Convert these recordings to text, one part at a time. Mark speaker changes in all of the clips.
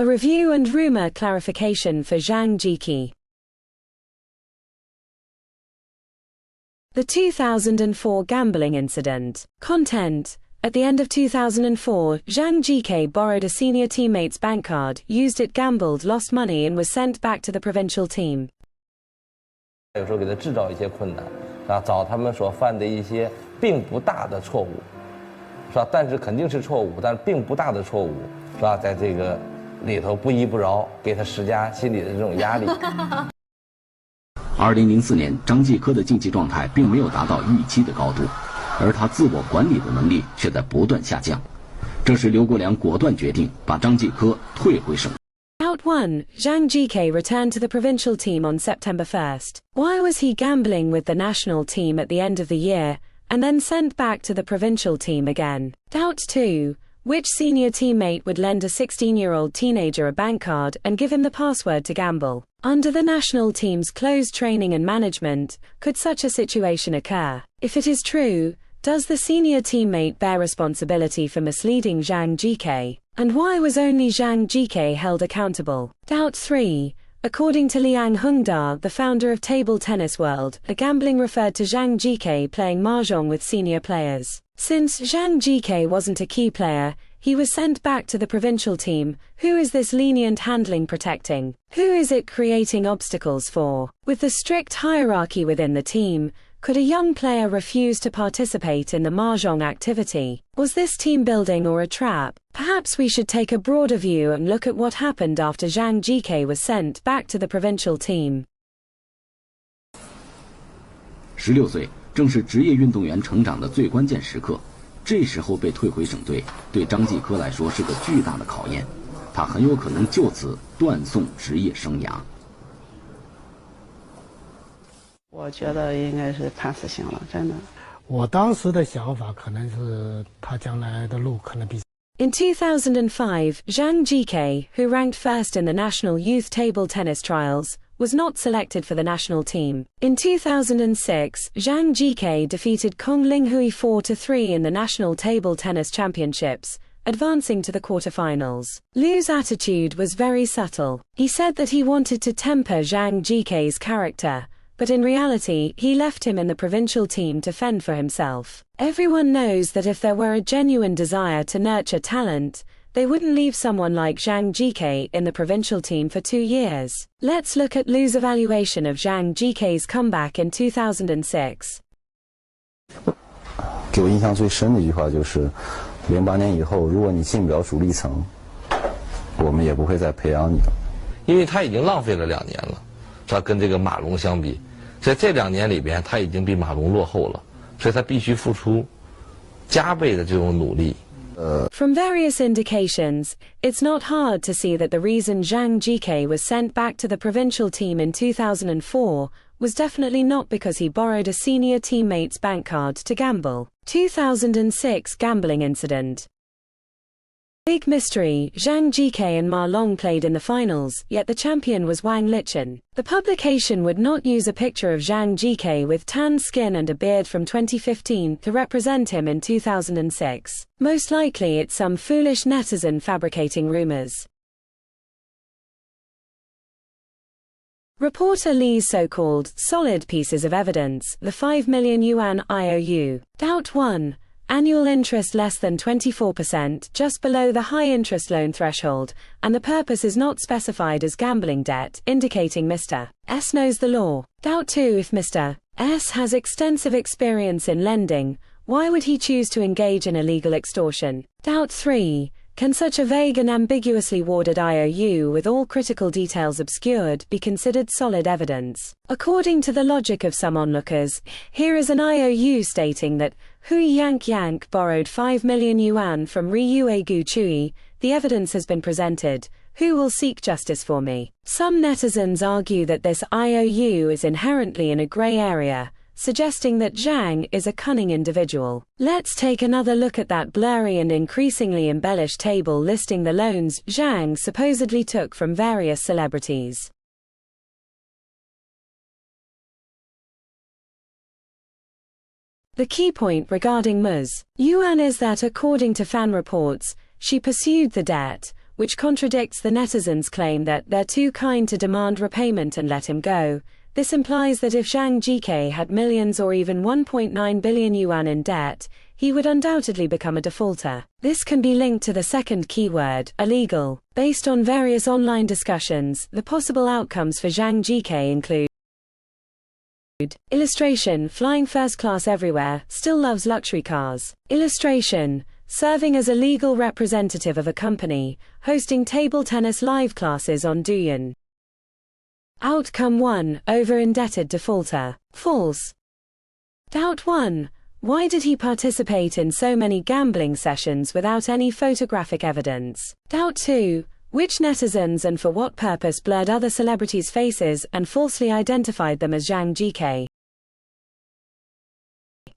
Speaker 1: A review and rumor clarification for Zhang Jike. The 2004 gambling incident. Content. At the end of 2004, Zhang Jike borrowed a senior teammate's bank card, used it, gambled, lost money, and was sent back to the provincial team.
Speaker 2: 有时候给他制造一些困难，找他们所犯的一些并不大的错误，是吧？但是肯定是错误，但是并不大的错误，是吧？在这个里头不依不饶，给他施加心理的这种压力。
Speaker 3: 2004年，张继科的竞技状态并没有达到预期的高度，而他自我管理的能力却在不断下降。这时，刘国梁果断决定把张继科退回省。
Speaker 1: Out 1, Zhang Jike returned to the provincial team on September 1st. Why was he gambling with the national team at the end of the year, and then sent back to the provincial team again? Doubt 2. Which senior teammate would lend a 16-year-old teenager a bank card and give him the password to gamble? Under the national team's closed training and management, could such a situation occur? If it is true, does the senior teammate bear responsibility for misleading Zhang Jike? And why was only Zhang Jike held accountable? Doubt 3. According to Liang Hongda, the founder of TableTennis World, a gambling referred to Zhang Jike playing mahjong with senior players. Since Zhang Jike wasn't a key player, he was sent back to the provincial team. Who is this lenient handling protecting? Who is it creating obstacles for? With the strict hierarchy within the team, could a young player refuse to participate in the mahjong activity? Was this team building or a trap? Perhaps we should take a broader view and look at what happened after Zhang Jike was sent back to the provincial team.
Speaker 3: 16岁正是职业运动员成长的最关键时刻，这时候被退回省队，对张继科来说是个巨大的考验，他很有可能就此断送职业生涯。
Speaker 4: 我觉得应该是判死刑了，真的。
Speaker 5: 我当时的想法可能是他将来的路可能比。
Speaker 1: In 2005, Zhang Jike, who ranked first in the national youth table tennis trials, was not selected for the national team. In 2006, Zhang Jike defeated Kong Linghui 4-3 in the national table tennis championships, advancing to the quarterfinals. Liu's attitude was very subtle. He said that he wanted to temper Zhang Jike's character, but in reality, he left him in the provincial team to fend for himself. Everyone knows that if there were a genuine desire to nurture talent, they wouldn't leave someone like Zhang Jike in the provincial team for 2 years. Let's look at Liu's evaluation of Zhang Jike's comeback in 2006.
Speaker 6: 给我印象最深的一句话就是，08年以后，如果你进不了主力层，我们也不会再培养你了。
Speaker 2: 因为他已经浪费了2年了，是吧？跟这个马龙相比，在这2年里边，他已经比马龙落后了，所以他必须付出加倍的这种努力。
Speaker 1: From various indications, it's not hard to see that the reason Zhang Jike was sent back to the provincial team in 2004 was definitely not because he borrowed a senior teammate's bank card to gamble. 2006 gambling incident. Big mystery, Zhang Jike and Ma Long played in the finals, yet the champion was Wang Lichen. The publication would not use a picture of Zhang Jike with tanned skin and a beard from 2015 to represent him in 2006. Most likely it's some foolish netizen fabricating rumors. Reporter Li's so-called solid pieces of evidence, the 5 million yuan IOU. Doubt 1. Annual interest less than 24%, just below the high interest loan threshold, and the purpose is not specified as gambling debt, indicating Mr. S knows the law. Doubt 2. If Mr. S has extensive experience in lending, why would he choose to engage in illegal extortion? Doubt 3. Can such a vague and ambiguously worded IOU with all critical details obscured be considered solid evidence? According to the logic of some onlookers, here is an IOU stating that Hui Yank borrowed 5 million yuan from Ryue Gu Chui. The evidence has been presented. Who will seek justice for me? Some netizens argue that this IOU is inherently in a gray area, suggesting that Zhang is a cunning individual. Let's take another look at that blurry and increasingly embellished table listing the loans Zhang supposedly took from various celebrities. The key point regarding Ms. Yuan is that according to fan reports, she pursued the debt, which contradicts the netizens' claim that they're too kind to demand repayment and let him go. This implies that if Zhang Jike had millions or even 1.9 billion yuan in debt, he would undoubtedly become a defaulter. This can be linked to the second keyword, illegal. Based on various online discussions, the possible outcomes for Zhang Jike include illustration, flying first class everywhere, still loves luxury cars. Illustration, serving as a legal representative of a company, hosting table tennis live classes on Douyin. Outcome 1, over-indebted defaulter. False. Doubt 1. Why did he participate in so many gambling sessions without any photographic evidence? Doubt 2. Which netizens and for what purpose blurred other celebrities' faces and falsely identified them as Zhang Jike?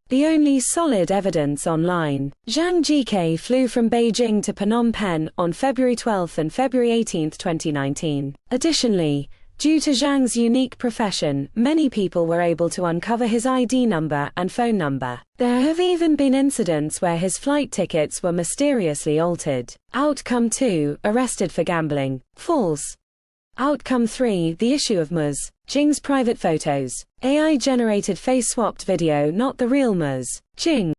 Speaker 1: The only solid evidence online. Zhang Jike flew from Beijing to Phnom Penh on February 12 and February 18, 2019. Additionally, due to Zhang's unique profession, many people were able to uncover his ID number and phone number. There have even been incidents where his flight tickets were mysteriously altered. Outcome 2, arrested for gambling. False. Outcome 3, the issue of Ms. Jing's private photos. AI-generated face-swapped video, not the real Ms. Jing.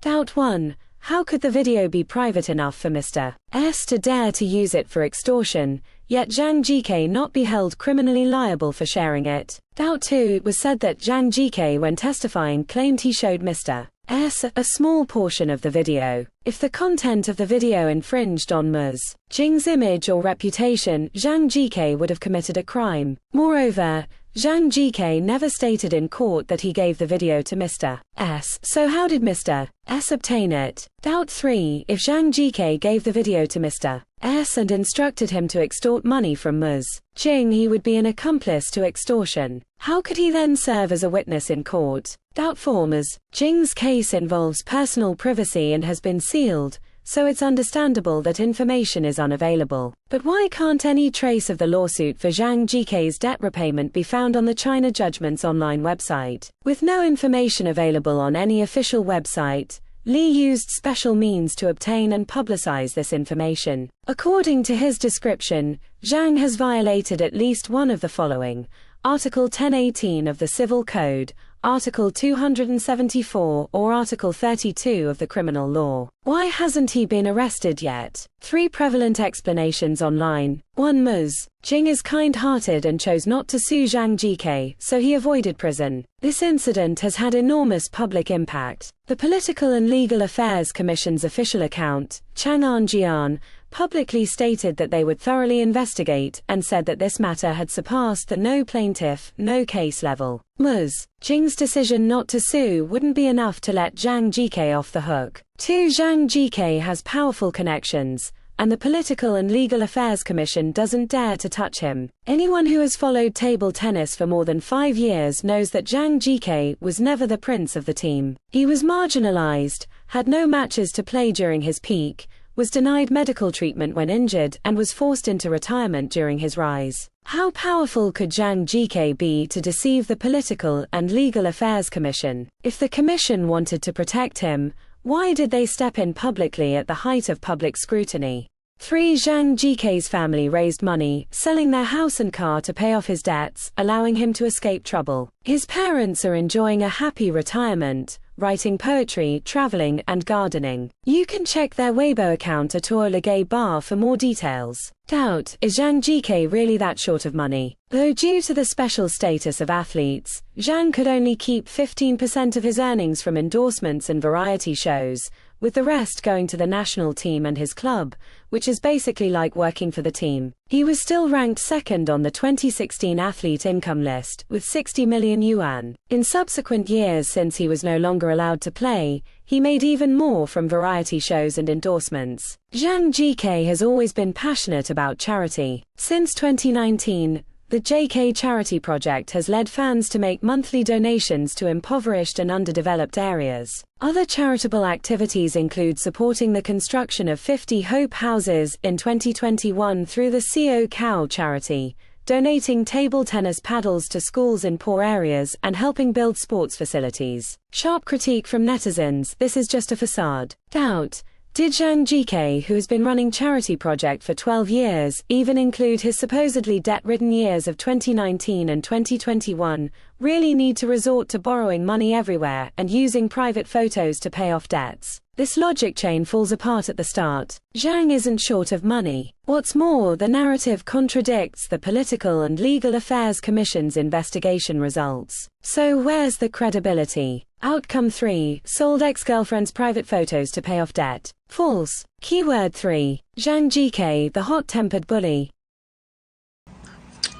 Speaker 1: Doubt 1. How could the video be private enough for Mr. S to dare to use it for extortion, yet Zhang Jike not be held criminally liable for sharing it? Doubt 2. It was said that Zhang Jike, when testifying, claimed he showed Mr. S a small portion of the video. If the content of the video infringed on Ms. Jing's image or reputation, Zhang Jike would have committed a crime. Moreover, Zhang Jike never stated in court that he gave the video to Mr. S. So how did Mr. S obtain it? Doubt 3. If Zhang Jike gave the video to Mr. S and instructed him to extort money from Ms. Jing, he would be an accomplice to extortion. How could he then serve as a witness in court? Doubt 4. Ms. Jing's case involves personal privacy and has been sealed, so it's understandable that information is unavailable. But why can't any trace of the lawsuit for Zhang Jike's debt repayment be found on the China Judgment's online website? With no information available on any official website, Li used special means to obtain and publicize this information. According to his description, Zhang has violated at least one of the following: Article 1018 of the Civil Code, Article 274 or Article 32 of the criminal law. Why hasn't he been arrested yet? 3 prevalent explanations online. 1. Ms. Jing is kind-hearted and chose not to sue Zhang Jike, so he avoided prison. This incident has had enormous public impact. The Political and Legal Affairs Commission's official account, Chang'an Jian, publicly stated that they would thoroughly investigate and said that this matter had surpassed the no plaintiff, no case level. Ms. Jing's decision not to sue wouldn't be enough to let Zhang Jike off the hook. 2. Zhang Jike has powerful connections, and the Political and Legal Affairs Commission doesn't dare to touch him. Anyone who has followed table tennis for more than 5 years knows that Zhang Jike was never the prince of the team. He was marginalized, had no matches to play during his peak, was denied medical treatment when injured, and was forced into retirement during his rise. How powerful could Zhang Jike be to deceive the Political and Legal Affairs Commission? If the commission wanted to protect him, why did they step in publicly at the height of public scrutiny? 3. Zhang Jike's family raised money, selling their house and car to pay off his debts, allowing him to escape trouble. His parents are enjoying a happy retirement, writing poetry, traveling, and gardening. You can check their Weibo account at Legay Bar for more details. Doubt, is Zhang Jike really that short of money? Though due to the special status of athletes, Zhang could only keep 15% of his earnings from endorsements and variety shows, with the rest going to the national team and his club, which is basically like working for the team. He was still ranked second on the 2016 athlete income list, with 60 million yuan. In subsequent years, since he was no longer allowed to play, he made even more from variety shows and endorsements. Zhang Jike has always been passionate about charity. Since 2019, the JK Charity Project has led fans to make monthly donations to impoverished and underdeveloped areas. Other charitable activities include supporting the construction of 50 Hope Houses in 2021 through the CO Cow charity, donating table tennis paddles to schools in poor areas, and helping build sports facilities. Sharp critique from netizens: this is just a facade. Doubt, Did Zhang Jike, who has been running charity project for 12 years, even include his supposedly debt-ridden years of 2019 and 2021, really need to resort to borrowing money everywhere and using private photos to pay off debts? This logic chain falls apart at the start. Zhang isn't short of money. What's more, the narrative contradicts the Political and Legal Affairs Commission's investigation results. So where's the credibility? Outcome 3. Sold ex-girlfriend's private photos to pay off debt. False. Keyword 3. Zhang Jike, the hot-tempered bully.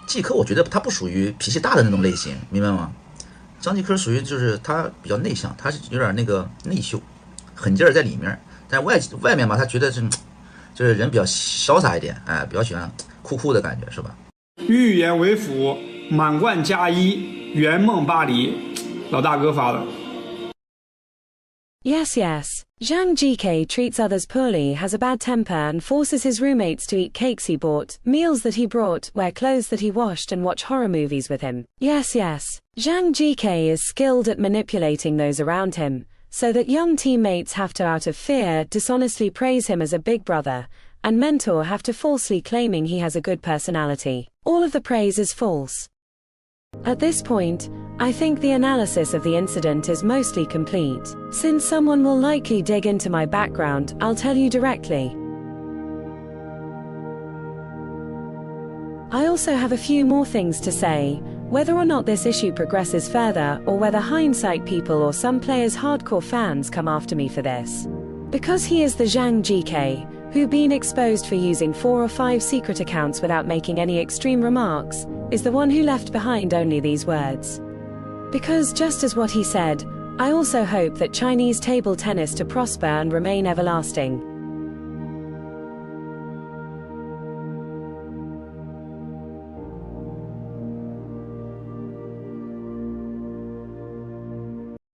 Speaker 7: 季科我觉得他不属于脾气大的那种类型，明白吗？张继科属于就是他比较内向，他是有点那个内秀，狠劲儿在里面，但外面吧，他觉得就是人比较潇洒一点，哎，比较喜欢酷酷的感觉，是吧？
Speaker 8: 预言为辅，满贯加一，圆梦巴黎，老大哥发的。
Speaker 1: Yes, yes. Zhang Jike treats others poorly, has a bad temper and forces his roommates to eat cakes he bought, meals that he brought, wear clothes that he washed and watch horror movies with him. Yes, yes. Zhang Jike is skilled at manipulating those around him, so that young teammates have to, out of fear, dishonestly praise him as a big brother, and mentor have to falsely claiming he has a good personality. All of the praise is false. At this point, I think the analysis of the incident is mostly complete. Since someone will likely dig into my background, I'll tell you directly. I also have a few more things to say, whether or not this issue progresses further or whether hindsight people or some players' hardcore fans come after me for this. Because he is the Zhang Jike, who been exposed for using 4 or 5 secret accounts without making any extreme remarks, is the one who left behind only these words. Because just as what he said, I also hope that Chinese table tennis to prosper and remain everlasting.